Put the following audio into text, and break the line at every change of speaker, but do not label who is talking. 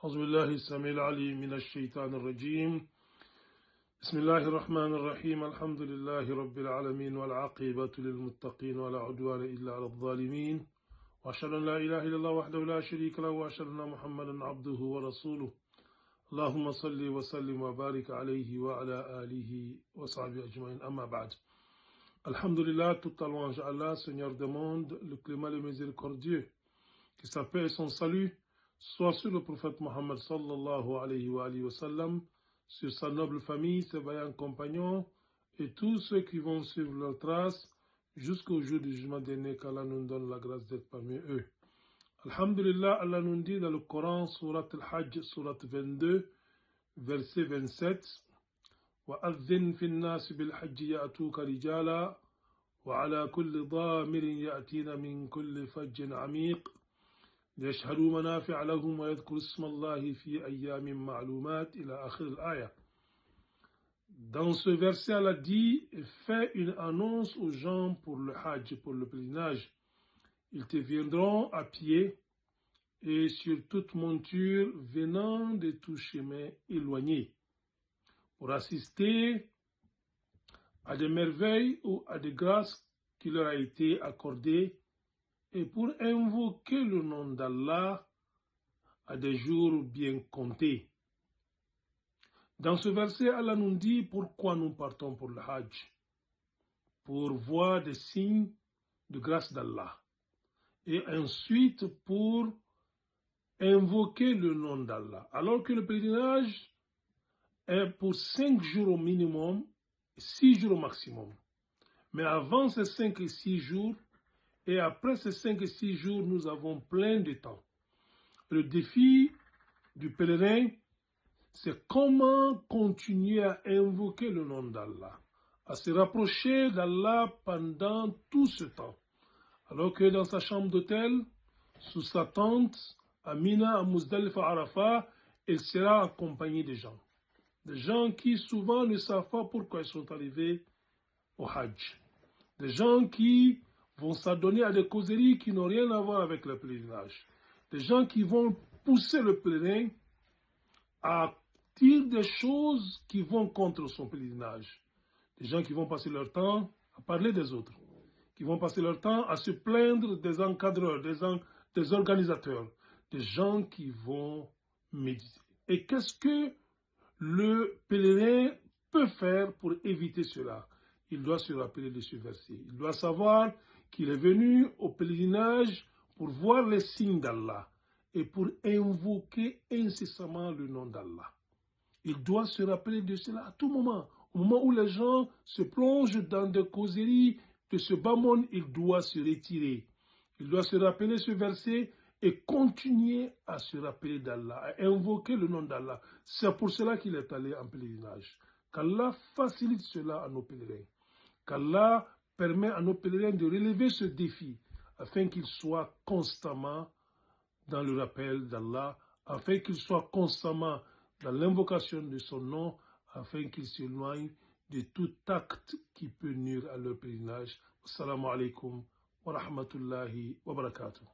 أعوذ بالله السميع العليم من الشيطان الرجيم. بسم الله الرحمن الرحيم. الحمد لله رب العالمين والعاقبة للمتقين ولا عدوان إلا على الظالمين، وأشهد أن لا إله إلا الله وحده لا شريك له، وأشهد أن محمدا عبده ورسوله. اللهم صل وسلم وبارك عليه وعلى آله وصحبه أجمعين. أما بعد. Alhamdulillah, tout à louange à Allah, Seigneur des mondes, le clément et miséricordieux, que sa paix et son salut soient sur le prophète Mohammed sallallahu alayhi wa sallam, sur sa noble famille, ses vaillants compagnons et tous ceux qui vont suivre leurs traces jusqu'au jour du jugement dernier, qu'Allah nous donne la grâce d'être parmi eux. Alhamdulillah, Allah nous dit dans le Coran, surat al-Hajj, surat 22, verset 27, وَأَذِّنْ فِي النَّاسِ بِالْحَجِّ يَأْتُوكَ رِجَالًا وَعَلَى كُلِّ ضَامِرٍ يَأْتِينَ مِنْ كُلِّ فَجٍّ عَمِيقٍ لِيَشْهَدُوا مَنَافِعَ لَهُمْ وَيَذْكُرُوا اسْمَ اللَّهِ فِي أَيَّامٍ مَّعْلُومَاتٍ إِلَى آخِرِ الْآيَةِ. Dans ce verset, Allah dit: fais une annonce aux gens pour le Hajj, pour le pèlerinage. Ils te viendront à pied et sur toute monture venant de tout chemin éloigné, pour assister à des merveilles ou à des grâces qui leur a été accordées et pour invoquer le nom d'Allah à des jours bien comptés. Dans ce verset, Allah nous dit pourquoi nous partons pour le Hajj: pour voir des signes de grâce d'Allah et ensuite pour invoquer le nom d'Allah. Alors que le pèlerinage est pour 5 jours au minimum, 6 jours au maximum. Mais avant ces 5 et 6 jours, et après ces 5 et 6 jours, nous avons plein de temps. Le défi du pèlerin, c'est comment continuer à invoquer le nom d'Allah, à se rapprocher d'Allah pendant tout ce temps. Alors que dans sa chambre d'hôtel, sous sa tente, à Mina, à Muzdalifa, à Arafat, il sera accompagné des gens. Des gens qui souvent ne savent pas pourquoi ils sont arrivés au Hajj. Des gens qui vont s'adonner à des causeries qui n'ont rien à voir avec le pèlerinage. Des gens qui vont pousser le pèlerin à dire des choses qui vont contre son pèlerinage. Des gens qui vont passer leur temps à parler des autres. Qui vont passer leur temps à se plaindre des encadreurs, des organisateurs. Des gens qui vont méditer. Et qu'est-ce que le pèlerin peut faire pour éviter cela? Il doit se rappeler de ce verset. Il doit savoir qu'il est venu au pèlerinage pour voir les signes d'Allah et pour invoquer incessamment le nom d'Allah. Il doit se rappeler de cela à tout moment. Au moment où les gens se plongent dans des causeries de ce bas monde, il doit se retirer. Il doit se rappeler ce verset et continuer à se rappeler d'Allah, à invoquer le nom d'Allah. C'est pour cela qu'il est allé en pèlerinage. Qu'Allah facilite cela à nos pèlerins. Qu'Allah permet à nos pèlerins de relever ce défi afin qu'ils soient constamment dans le rappel d'Allah, afin qu'ils soient constamment dans l'invocation de son nom, afin qu'ils s'éloignent de tout acte qui peut nuire à leur pèlerinage. Assalamu alaikum wa rahmatullahi wa barakatuh.